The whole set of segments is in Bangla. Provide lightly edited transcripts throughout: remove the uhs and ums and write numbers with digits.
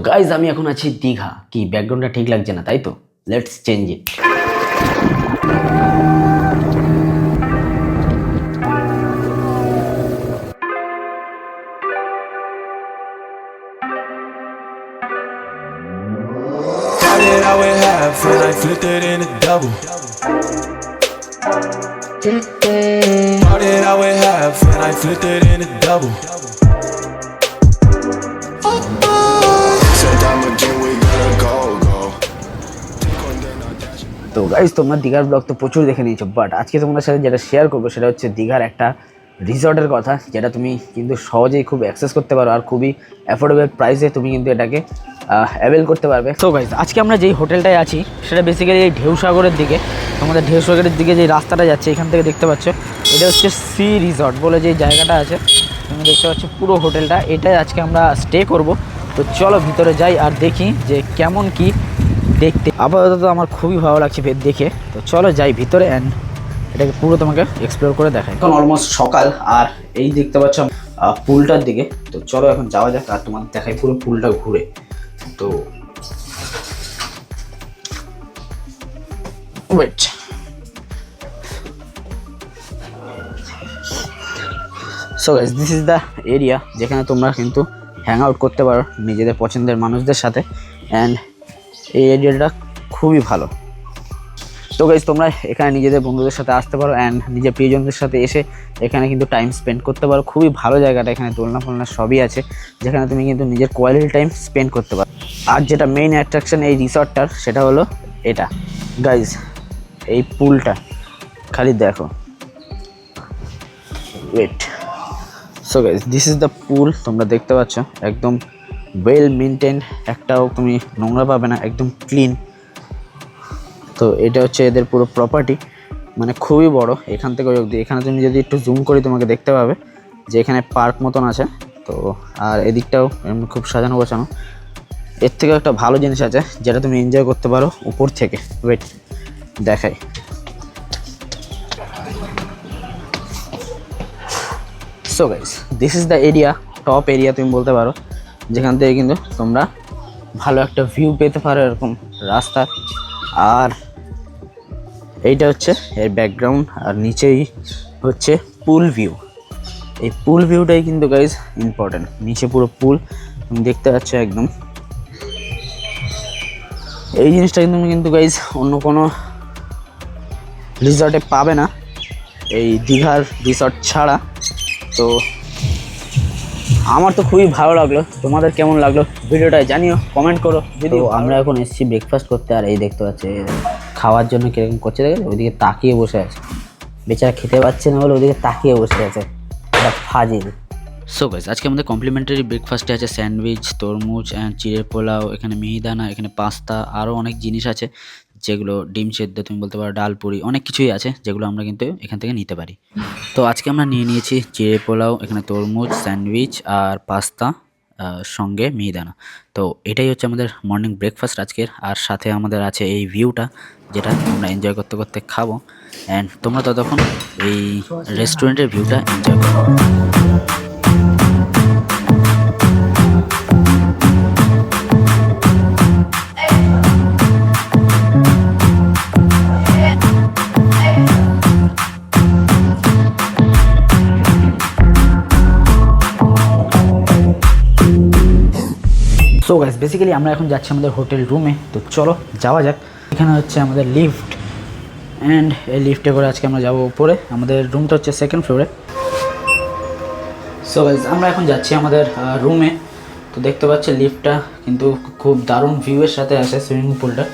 গাইজ আমি এখন আছি দীঘা। কি ব্যাকগ্রাউন্ডটা ঠিক লাগছে না, তাই তো? Let's change it. Started out with half and I flipped it into double. Started out with half and I flipped it into double. Said I'm a G, we gotta go. তো গাইজ তোমরা দীঘার ব্লগ তো প্রচুর দেখে নিয়েছো, বাট আজকে তোমাদের সাথে যেটা শেয়ার করবো সেটা হচ্ছে দীঘার একটা রিসর্টের কথা, যেটা তুমি কিন্তু সহজেই খুব অ্যাক্সেস করতে পারো আর খুবই অ্যাফোর্ডেবল প্রাইসে তুমি কিন্তু এটাকে অ্যাভেল করতে পারবে। তো গাইজ আজকে আমরা যেই হোটেলটায় আছি সেটা বেসিক্যালি এই ঢেউসাগরের দিকে। তোমাদের ঢেউসাগরের দিকে যে রাস্তাটা যাচ্ছে এখান থেকে দেখতে পাচ্ছ, এটা হচ্ছে সি রিসর্ট বলে যে জায়গাটা আছে, তুমি দেখতে পাচ্ছ পুরো হোটেলটা। এটাই আজকে আমরা স্টে করব। তো চলো ভিতরে যাই আর দেখি যে কেমন কি দেখতে। আপাতত আমার খুবই ভালো লাগছে দেখে। তো চলো যাই ভিতরে অ্যান্ড এটাকে পুরো তোমাকে এক্সপ্লোর করে দেখাই। এখন অলমোস্ট সকাল আর এই দেখতে পাচ্ছ পুলটার দিকে। তো চলো এখন যাওয়া যাক আর তোমাদের দেখাই পুরো পুলটা ঘুরে। তো wait, so guys this is the area যেখানে তোমরা কিন্তু হ্যাং আউট করতে পারো নিজেদের পছন্দের মানুষদের সাথে। অ্যান্ড এই এরিয়াটা খুবই ভালো। তো গাইস তোমরা এখানে নিজেদের বন্ধুদের সাথে আসতে পারো অ্যান্ড নিজের প্রিয়জনদের সাথে এসে এখানে কিন্তু টাইম স্পেন্ড করতে পারো। খুবই ভালো জায়গাটা, এখানে দোলনা ফোলনা সবই আছে যেখানে তুমি কিন্তু নিজের কোয়ালিটি টাইম স্পেন্ড করতে পারো। আর যেটা মেইন অ্যাট্রাকশন এই রিসর্টটার সেটা হলো এটা গাইস, এই পুলটা খালি দেখো। Wait, so guys this is the pool. তোমরা দেখতে পাচ্ছ একদম ওয়েল মেনটেন, একটাও তুমি নোংরা পাবে না, একদম ক্লিন। তো এটা হচ্ছে এদের পুরো প্রপার্টি, মানে খুবই বড় এখান থেকে অবধি। এখানে তুমি যদি একটু জুম করি তোমাকে দেখতে পাবে যে এখানে পার্ক মতন আছে। তো আর এদিকটাও এমনি খুব সাজানো গোছানো। এর থেকে একটা ভালো জিনিস আছে যেটা তুমি এনজয় করতে পারো উপর থেকে। ওয়েট দেখাই। So guys this is the area, top area তুমি বলতে পারো, যেখান থেকে কিন্তু তোমরা ভালো একটা ভিউ পেতে পারো এরকম রাস্তার। আর এইটা হচ্ছে এর ব্যাকগ্রাউন্ড আর নিচেই হচ্ছে পুল ভিউ। এই পুল ভিউটাই কিন্তু গাইজ ইম্পর্টেন্ট। নিচে পুরো পুল তুমি দেখতে পাচ্ছ একদম। এই জিনিসটা কিন্তু গাইজ অন্য কোনো রিসর্টে পাবে না, এই দীঘার রিসর্ট ছাড়া। তো আমার তো খুবই ভালো লাগলো, তোমাদের কেমন লাগলো ভিডিওটা জানিও, কমেন্ট করো। যদিও আমরা এখন এসেছি ব্রেকফাস্ট করতে, আর এই দেখতে পাচ্ছি খাওয়ার জন্য কিরকম করছে, দেখে ওইদিকে তাকিয়ে বসে আছে, বেচারা খেতে পাচ্ছে না বলে ওইদিকে তাকিয়ে বসে আছে, এটা ফাজিল। সো গাইস আজকে আমাদের কমপ্লিমেন্টারি ব্রেকফাস্টে আছে স্যান্ডউইচ, তরমুজ অ্যান্ড চিড়ের পোলাও, এখানে মিহিদানা, এখানে পাস্তা, আরও অনেক জিনিস আছে যেগুলো ডিম সেদ্ধ তুমি বলতে পারো, ডাল পুরি, অনেক কিছুই আছে যেগুলো আমরা কিন্তু এখান থেকে নিতে পারি। তো আজকে আমরা নিয়ে নিয়েছি চিড়ের পোলাও, এখানে তরমুজ, স্যান্ডউইচ আর পাস্তা, সঙ্গে মিহিদানা। তো এটাই হচ্ছে আমাদের মর্নিং ব্রেকফাস্ট আজকের। আর সাথে আমাদের আছে এই ভিউটা যেটা আমরা এনজয় করতে করতে খাবো। অ্যান্ড তোমরা ততক্ষণ এই রেস্টুরেন্টের ভিউটা এনজয় করো। সো গাইস বেসিক্যালি আমরা এখন যাচ্ছি আমাদের হোটেল রুমে। তো চলো যাওয়া যাক। এখানে হচ্ছে আমাদের লিফট, অ্যান্ড এই লিফটে করে আজকে আমরা যাবো উপরে। আমাদের রুমটা হচ্ছে সেকেন্ড ফ্লোরে। সো গাইস আমরা এখন যাচ্ছি আমাদের রুমে। তো দেখতে পাচ্ছি লিফটটা কিন্তু খুব দারুণ ভিউয়ের সাথে আসে সুইমিং পুলটা।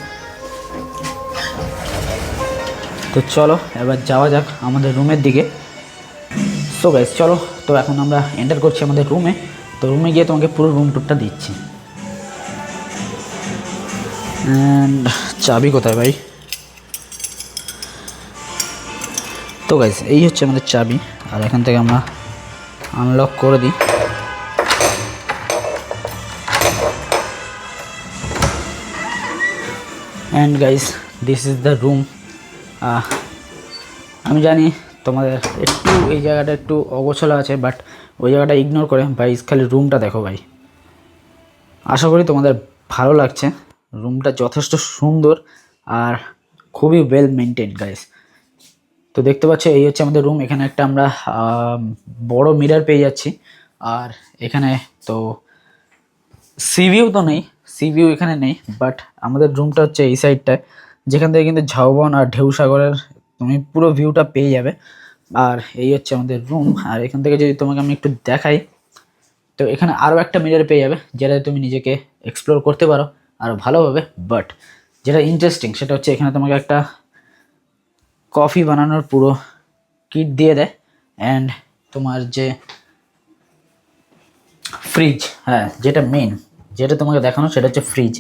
তো চলো এবার যাওয়া যাক আমাদের রুমের দিকে। সো গাইস চলো, তো এখন আমরা এন্টার করছি আমাদের রুমে। তো রুমে গিয়ে তোমাকে পুরো রুম টুরটা দিচ্ছি। অ্যান্ড চাবি কোথায় ভাই? তো গাইস এই হচ্ছে আমাদের চাবি, আর এখান থেকে আমরা আনলক করে দিই। And guys this is the room. আমি জানি তোমাদের একটু এই জায়গাটা একটু অগোছালো আছে, বাট ওই জায়গাটা ইগনোর করে ভাই খালি রুমটা দেখো ভাই, আশা করি তোমাদের ভালো লাগছে। রুমটা যথেষ্ট সুন্দর আর খুবই ওয়েল মেনটেন গাইস। তো দেখতে পাচ্ছ এই হচ্ছে আমাদের রুম। এখানে একটা আমরা বড় মিরর পেয়ে যাচ্ছি। আর এখানে তো সিভিউ তো নেই, সিভিউ এখানে নেই, বাট আমাদের রুমটা হচ্ছে এই সাইডটায়, যেখান থেকে কিন্তু ঝাউবন আর ঢেউ সাগরের তুমি পুরো ভিউটা পেয়ে যাবে। আর এই হচ্ছে আমাদের রুম। আর এখান থেকে যদি তোমাকে আমি একটু দেখাই, তো এখানে আরও একটা মিরর পেয়ে যাবে, যেটাতে তুমি নিজেকে এক্সপ্লোর করতে পারো আরও ভালোভাবে। বাট যেটা ইন্টারেস্টিং সেটা হচ্ছে এখানে তোমাকে একটা কফি বানানোর পুরো কিট দিয়ে দেয়। অ্যান্ড তোমার যে ফ্রিজ, হ্যাঁ যেটা মেন যেটা তোমাকে দেখানো সেটা হচ্ছে ফ্রিজ।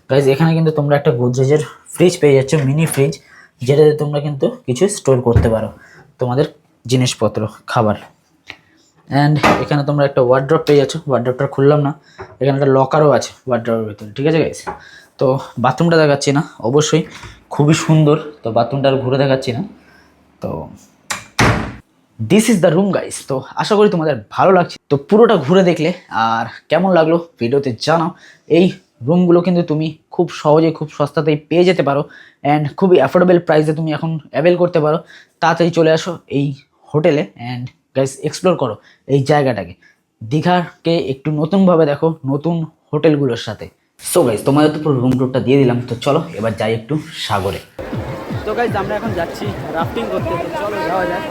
গাইজ এখানে কিন্তু তোমরা একটা গোদরেজের ফ্রিজ পেয়ে যাচ্ছ, মিনি ফ্রিজ, যেটাতে তোমরা কিন্তু কিছু স্টোর করতে পারো তোমাদের জিনিসপত্র, খাবার। অ্যান্ড এখানে তোমরা একটা ওয়ার্ড্রপ পেয়ে যাচ্ছ, ওয়ার্ড্রপটা খুললাম না, এখানে একটা লকারও আছে ওয়ার্ড্রপের ভিতরে, ঠিক আছে গাইজ। তো বাথরুমটা দেখাচ্ছি না, অবশ্যই খুবই সুন্দর, তো বাথরুমটা আর ঘুরে দেখাচ্ছি না। তো this is the room guys. তো আশা করি তোমাদের ভালো লাগছে। তো পুরোটা ঘুরে দেখলে আর কেমন লাগলো ভিডিওতে জানাও। এই রুমগুলো কিন্তু তুমি খুব সহজে খুব সস্তাতেই পেয়ে যেতে পারো, অ্যান্ড খুবই অ্যাফোর্ডেবল প্রাইসে তুমি এখন অ্যাভেল করতে পারো। তাড়াতাড়ি চলে আসো এই হোটেলে অ্যান্ড গাইস এক্সপ্লোর করো এই জায়গাটাকে। দীঘাকে একটু নতুনভাবে দেখো নতুন হোটেলগুলোর সাথে। সো গাইস তোমাদের তো পুরো রুম টুরটা দিয়ে দিলাম, তো চলো এবার যাই একটু সাগরে। তো গাইস আমরা এখন যাচ্ছি রাফটিং করতে, তো চলো যাওয়া যাক।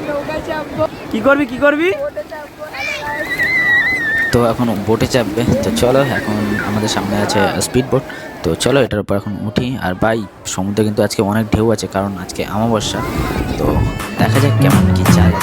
কি করবি? তো এখন বোটে চাপবে, তো চলো। এখন আমাদের সামনে আছে স্পিড বোট, তো চলো এটার উপর এখন উঠি। আর ভাই সমুদ্রে কিন্তু আজকে অনেক ঢেউ আছে, কারণ আজকে অমাবস্যা। তো দেখা যাক কেমন কি চায়।